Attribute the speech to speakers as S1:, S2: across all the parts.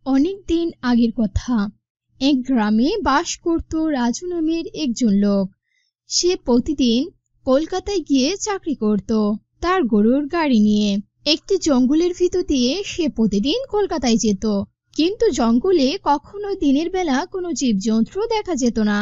S1: অনেক দিন আগের কথা। এক গ্রামে বাস করত রাজু নামের একজন লোক। সে প্রতিদিন কলকাতায় গিয়ে চাকরি করত তার গরুর গাড়ি নিয়ে। একটি জঙ্গলের ভিতর দিয়ে সে প্রতিদিন কলকাতায় যেত, কিন্তু জঙ্গলে কখনো দিনের বেলা কোনো জীবজন্তু দেখা যেত না।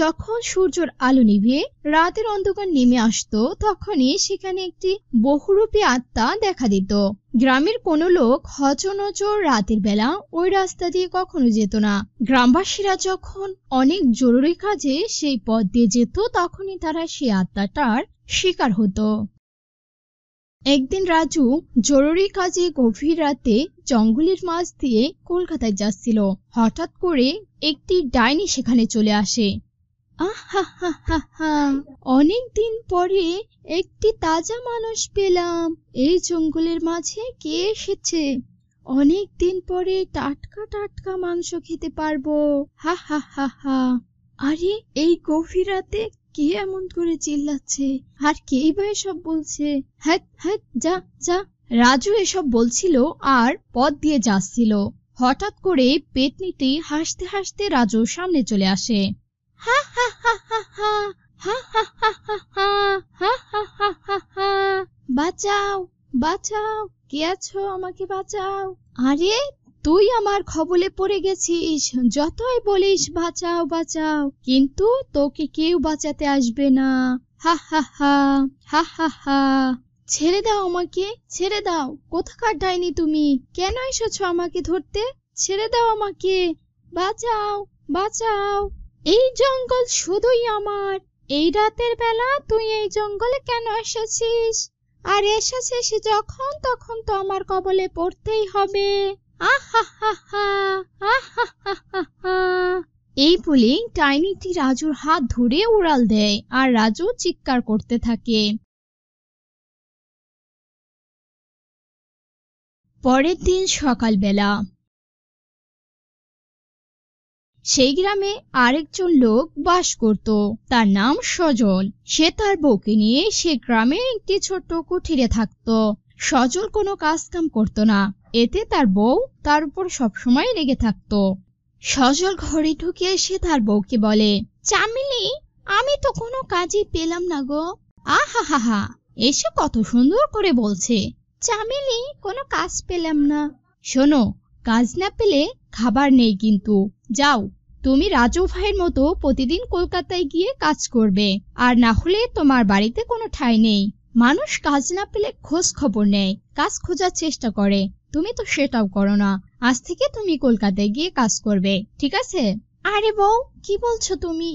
S1: যখন সূর্যের আলো নিভে রাতের অন্ধকার নেমে আসতো, তখনই সেখানে একটি বহুরূপী আত্মা দেখা দিত। গ্রামের কোনো লোক হচনচর রাতের বেলা ওই রাস্তা দিয়ে কখনো যেত না। গ্রামবাসীরা যখন অনেক জরুরি কাজে সেই পথ দিয়ে যেত, তখনই তারা সেই আত্মাটার শিকার হতো। একদিন রাজু জরুরি কাজে গভীর রাতে জঙ্গলের মাঝ দিয়ে কলকাতায় যাচ্ছিল। হঠাৎ করে একটি ডাইনি সেখানে চলে আসে। অনেক দিন পরে একটি তাজা মানুষ পেলাম। এই জঙ্গলের মাঝে কে এসেছে? অনেক দিন পরে টাটকা টাটকা মাংস খেতে পারবো। হা হা হা হা। আরে এই গভীর রাতে কে এমন করে চিল্লাচ্ছে, আর কেই বা এসব বলছে? হ্যাঁ হ্যাঁ, যা যা। রাজু এসব বলছিল আর পথ দিয়ে যাচ্ছিল। হঠাৎ করে পেতনিটি হাসতে হাসতে রাজুর সামনে চলে আসে। হা হা হা হা হা হা হা হা হা হা হা হা হা হা হা। বাঁচাও বাঁচাও, কে আছো? আমাকে বাঁচাও। আরে তুই আমার খবলে পড়ে গেছিস। যতই বলিস বাঁচাও বাঁচাও, কিন্তু তোকে কেউ বাঁচাতে আসবে না। হা হা হা হা হা হা। ছেড়ে দাও আমাকে, ছেড়ে দাও। কোথাকার ডাইনি তুমি? কেন এসেছো আমাকে ধরতে? ছেড়ে দাও আমাকে, বাঁচাও বাঁচাও। এই জঙ্গল শুধুই আমার। এই রাতের বেলা তুই এই জঙ্গলে কেন এসেছিস? আর এসেছিস যখন, তখন তো আমার কবলে পড়তেই হবে। এই বলে ডাইনিটি রাজুর হাত ধরে উড়াল দেয়, আর রাজু চিৎকার করতে থাকে। পরের দিন সকালবেলা সেই গ্রামে আরেকজন লোক বাস করত। তার নাম সজল। সে তার বউকে নিয়ে সে গ্রামে একটি ছোট্ট কুঠিরে থাকত। সজল কোনো কাজ কাম করত না, এতে তার বউ তার উপর সবসময় রেগে থাকত। সজল ঘরে ঢুকে এসে তার বউকে বলে, চামেলি, আমি তো কোনো কাজই পেলাম না গো। আহা হা হা, এসে কত সুন্দর করে বলছে। চামেলি, কোনো কাজ পেলাম না। শোনো, কাজ না পেলে খাবার নেই কিন্তু। যাও, তুমি রাজু ভাইয়ের মতো প্রতিদিন কলকাতায় গিয়ে কাজ করবে, আর না হলে তোমার বাড়িতে কোনো ঠাঁই নেই। মানুষ কাজ না পেলে খোঁজ খবর নেয়, কাজ খোঁজার চেষ্টা করে। তুমি তো সেটাও করো না। আজ থেকে তুমি কলকাতায় গিয়ে কাজ করবে, ঠিক আছে? আরে বউ, কি বলছো তুমি?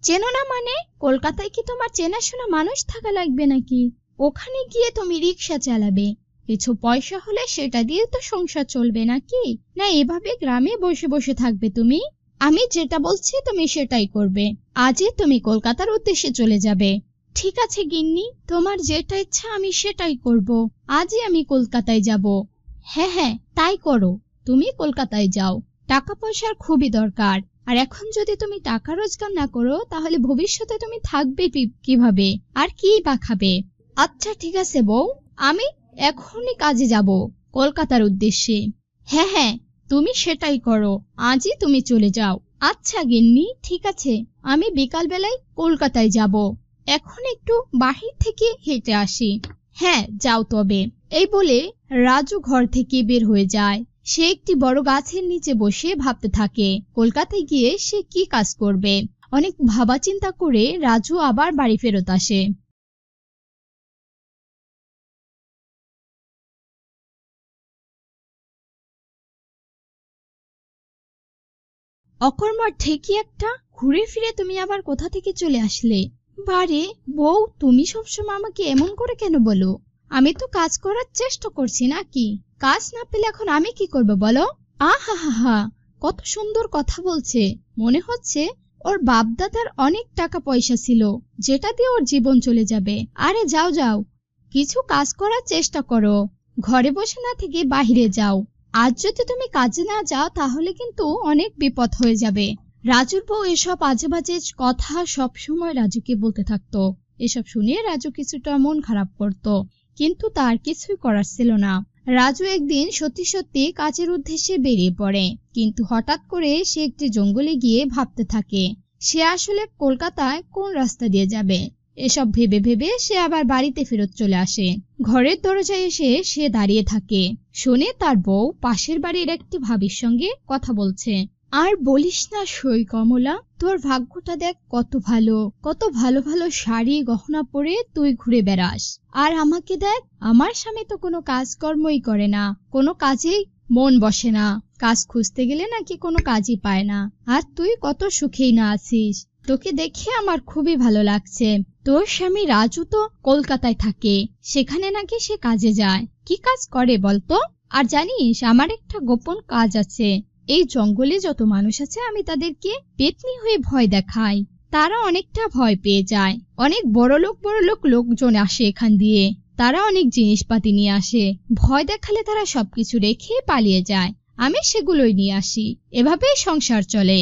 S1: চেনো না মানে? কলকাতায় কি তোমার চেনাশোনা মানুষ থাকা লাগবে নাকি? ওখানে গিয়ে তুমি রিক্সা চালাবে, কিছু পয়সা হলে সেটা দিয়ে তো সংসার চলবে নাকি? না এভাবে গ্রামে বসে বসে থাকবে তুমি? আমি যেটা বলছি তুমি সেটাই করবে। আজই তুমি কলকাতার উদ্দেশ্যে চলে যাবে। ঠিক আছে গিন্নি, তোমার যেটা ইচ্ছা আমি সেটাই করব। আজই আমি কলকাতায় যাব। হ্যাঁ হ্যাঁ, তাই করো। তুমি কলকাতায় যাও, টাকা পয়সার খুবই দরকার। আর এখন যদি তুমি টাকা রোজগার না করো, তাহলে ভবিষ্যতে তুমি থাকবে কিভাবে, আর কি বা খাবে? আচ্ছা ঠিক আছে বউ, আমি এখনই কাজে যাব কলকাতার উদ্দেশ্যে। হ্যাঁ হ্যাঁ, তুমি সেটাই করো। আজই তুমি চলে যাও। আচ্ছা গিন্নি, ঠিক আছে, আমি বিকাল বেলায় কলকাতায় যাব। এখন একটু বাহির থেকে হেঁটে আসি। হ্যাঁ যাও তবে। এই বলে রাজু ঘর থেকে বের হয়ে যায়। সে একটি বড় গাছের নিচে বসে ভাবতে থাকে কলকাতায় গিয়ে সে কি কাজ করবে। অনেক ভাবা চিন্তা করে রাজু আবার বাড়ি ফেরত আসে। অকর্মার ঠেকি একটা, ঘুরে ফিরে তুমি আবার কোথা থেকে চলে আসলে? বারে বউ, তুমি সবসময় আমাকে এমন করে কেন বলো? আমি তো কাজ করার চেষ্টা করছি নাকি? কাজ না পেলে এখন আমি কি করব বলো? আহা হা হা, কত সুন্দর কথা বলছে। মনে হচ্ছে ওর বাপ দাদার অনেক টাকা পয়সা ছিল, যেটা দিয়ে ওর জীবন চলে যাবে। আরে যাও যাও, কিছু কাজ করার চেষ্টা করো। ঘরে বসে না থেকে বাহিরে যাও। আজ যদি তুমি কাজে না যাও তাহলে কিন্তু অনেক বিপদ হয়ে যাবে। রাজুর বউ এসব আজে বাজে কথা সবসময় রাজুকে বলতে থাকতো। এসব শুনে রাজু কিছুটা মন খারাপ করত, কিন্তু তার কিছুই করার ছিল না। রাজু একদিন সত্যি সত্যি কাজের উদ্দেশ্যে বেরিয়ে পড়ে, কিন্তু হঠাৎ করে সে একটি জঙ্গলে গিয়ে ভাবতে থাকে সে আসলে কলকাতায় কোন রাস্তা দিয়ে যাবে। এসব ভেবে ভেবে সে আবার বাড়িতে ফেরত চলে আসে। ঘরের দরজায় এসে সে দাঁড়িয়ে থাকে, শুনে তার বউ পাশের বাড়ির একটি ভাবির সঙ্গে কথা বলছে। আর বলিস না সই কমলা, তোর ভাগ্যটা দেখ কত ভালো, কত ভালো ভালো শাড়ি গহনা পরে তুই ঘুরে বেড়াস। আর আমাকে দেখ, আমার স্বামী তো কোনো কাজকর্মই করে না, কোনো কাজেই মন বসে না, কাজ খুঁজতে গেলে নাকি কোনো কাজই পায় না। আর তুই কত সুখেই না আছিস, তোকে দেখে আমার খুবই ভালো লাগছে। তোর স্বামী রাজু তো কলকাতায় থাকে, সেখানে নাকি সে কাজে যায়। কি কাজ করে বলতো? আর জানিস, আমার একটা গোপন কাজ আছে। এই জঙ্গলে যত মানুষ আছে আমি তাদেরকে পেতনি হয়ে ভয় দেখাই, তারা অনেকটা ভয় পেয়ে যায়। অনেক বড়লোক লোকজন আসে এখান দিয়ে, তারা অনেক জিনিসপাতি নিয়ে আসে, ভয় দেখালে তারা সবকিছু রেখে পালিয়ে যায়, আমি সেগুলোই নিয়ে আসি। এভাবেই সংসার চলে।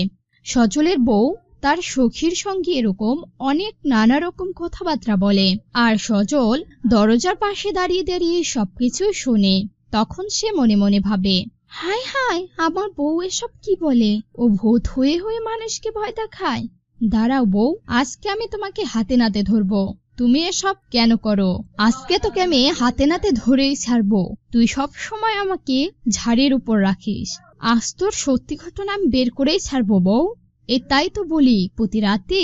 S1: সজলের বউ তার সখীর সঙ্গে এরকম অনেক নানা রকম কথাবার্তা বলে, আর সজল দরজার পাশে দাঁড়িয়ে দাঁড়িয়ে সবকিছু শোনে। তখন সে মনে মনে ভাবে, হায় হায়, আমার বউ এসব কি বলে? ও ভূত হয়ে হয়ে মানুষকে ভয় দেখায়। দাঁড়াও বউ, আজকে আমি তোমাকে হাতে নাতে ধরবো। তুমি এসব কেন করো? আজকে তোকে আমি হাতে নাতে ধরেই ছাড়বো। তুই সব সময় আমাকে ঝাড়ের উপর রাখিস, আজ তোর সত্যি ঘটনা আমি বের করেই ছাড়বো বউ। তাই তো বলি, প্রতি রাতে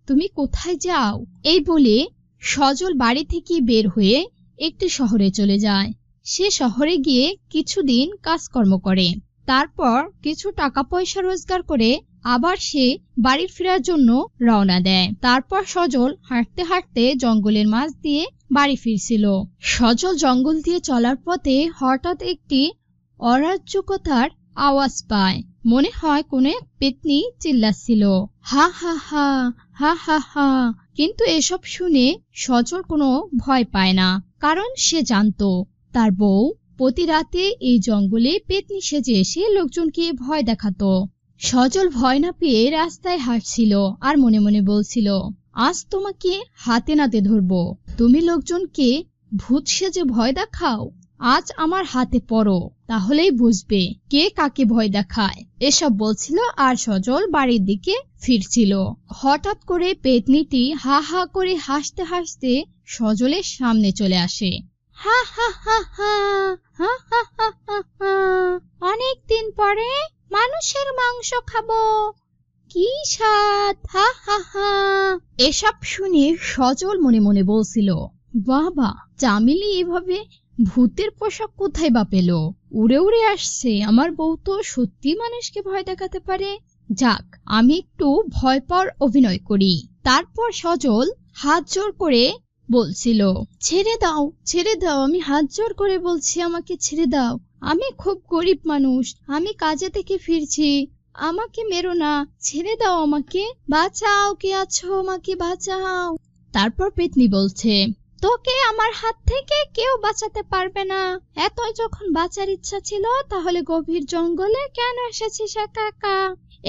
S1: তুমি কোথায় যাও? এই বলে সজল বাড়ি থেকে বের হয়ে একটি শহরে চলে যায়। সে শহরে গিয়ে কিছুদিন কাজকর্ম করে, তারপর কিছু টাকা পয়সা রোজগার করে আবার সে বাড়ি ফেরার জন্য রওনা দেয়। তারপর সজল হাঁটতে হাঁটতে জঙ্গলের মাঝ দিয়ে বাড়ি ফিরছিল। সজল জঙ্গল দিয়ে চলার পথে হঠাৎ একটি অরাজ্যকতার আওয়াজ পায়। মনে হয় কোনো এক পেতনি চিল্লাচ্ছিল, হা হা হা, হা হা হা। কিন্তু এসব শুনে সজল কোনো ভয় পায় না, কারণ সে জানতো তার বউ প্রতি রাতে এই জঙ্গলে পেতনি সেজে এসে লোকজনকে ভয় দেখাতো। সজল ভয় না পেয়ে রাস্তায় হাঁটছিল আর মনে মনে বলছিল, আজ তোমাকে হাতে নাতে ধরবো। তুমি লোকজনকে ভূত সেজে ভয় দেখাও, আজ আমার হাতে পড়ো, তাহলেই বুঝবে কে কাকে ভয় দেখায়। এসব বলছিল আর সজল বাড়ির দিকে ফিরছিল। হঠাৎ করে পেতনিটি হা হা করে হাসতে হাসতে সজলের সামনে চলে আসে। হা হা হা হা, হা হা হা হা হা, অনেকদিন পরে মানুষের মাংস খাবো, কি স্বাদ, হা হা হা। এসব শুনে সজল মনে মনে বলছিল, বাবা, চামেলি এভাবে ভূতের পোশাক কোথায় বা পেল? উড়ে উড়ে আসছে, আমার বউ তো সত্যি মানুষকে ভয় দেখাতে পারে। যাক, আমি একটু ভয় পাওয়ার অভিনয় করি। তারপর সজল হাত জোর করে বলছিল, ছেড়ে দাও, ছেড়ে দাও, আমি হাত জোর করে বলছি, আমাকে ছেড়ে দাও। আমি খুব গরিব মানুষ, আমি কাজে থেকে ফিরছি, আমাকে মেরো না, ছেড়ে দাও, আমাকে বাঁচাও, কে আছো, আমাকে বাঁচাও। তারপর পেতনি বলছে, তোকে আমার হাত থেকে কেউ বাঁচাতে পারবে না। এতই যখন বাঁচার ইচ্ছা ছিল, তাহলে গভীর জঙ্গলে কেন এসেছিস একা একা?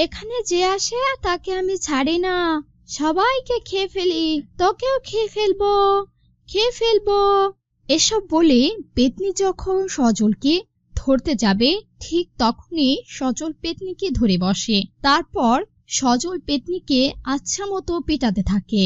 S1: এখানে যে আসে তাকে আমি ছাড়ি না, সবাইকে খেয়ে ফেলি, তোকেও খেয়ে ফেলবো, খেয়ে ফেলবো। এসব বলে পেতনি যখন সজলকে ধরতে যাবে, ঠিক তখনই সজল পেতনিকে ধরে বসে। তারপর সজল পেতনিকে আচ্ছা মতো পিটাতে থাকে।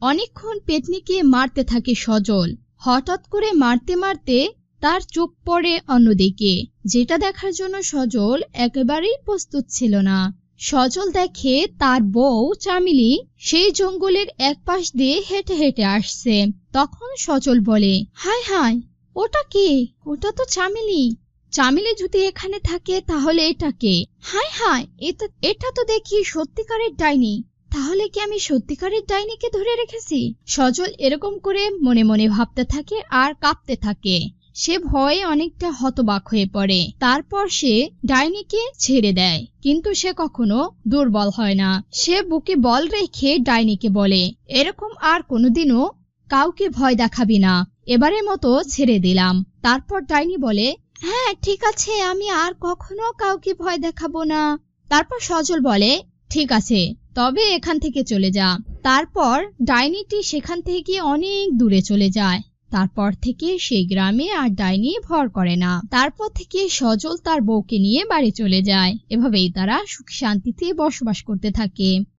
S1: অনেকক্ষণ পেতনিকে মারতে থাকে সজল। হঠাৎ করে মারতে মারতে তার চোখ পড়ে অন্যদিকে, যেটা দেখার জন্য সজল একেবারেই প্রস্তুত ছিল না। সজল দেখে তার বউ চামেলি সেই জঙ্গলের এক পাশ দিয়ে হেঁটে হেঁটে আসছে। তখন সজল বলে, হায় হায়, ওটা কে? ওটা তো চামেলি। চামেলি যদি এখানে থাকে তাহলে এটা কে? হায় হায়, এটা তো দেখি সত্যিকারের ডাইনি। তাহলে কি আমি সত্যিকারের ডাইনিকে ধরে রেখেছি? সজল এরকম করে মনে মনে ভাবতে থাকে আর কাঁপতে থাকে। সে ভয়ে অনেকটা হতবাক হয়ে পড়ে। তারপর সে ডাইনিকে ছেড়ে দেয়, কিন্তু সে কখনো দুর্বল হয় না। সে বুকে বল রেখে ডাইনিকে বলে, এরকম আর কোনোদিনও কাউকে ভয় দেখাবি না, এবারের মতো ছেড়ে দিলাম। তারপর ডাইনি বলে, হ্যাঁ ঠিক আছে, আমি আর কখনো কাউকে ভয় দেখাবো না। তারপর সজল বলে, ঠিক আছে, তবে এখান থেকে চলে যা। তারপর ডাইনিটি সেখান থেকে অনেক দূরে চলে যায়। তারপর থেকে সেই গ্রামে আর ডাইনি ভর করে না। তারপর থেকে সজল তার বউকে নিয়ে বাড়ি চলে যায়। এভাবেই তারা সুখ শান্তিতে বসবাস করতে থাকে।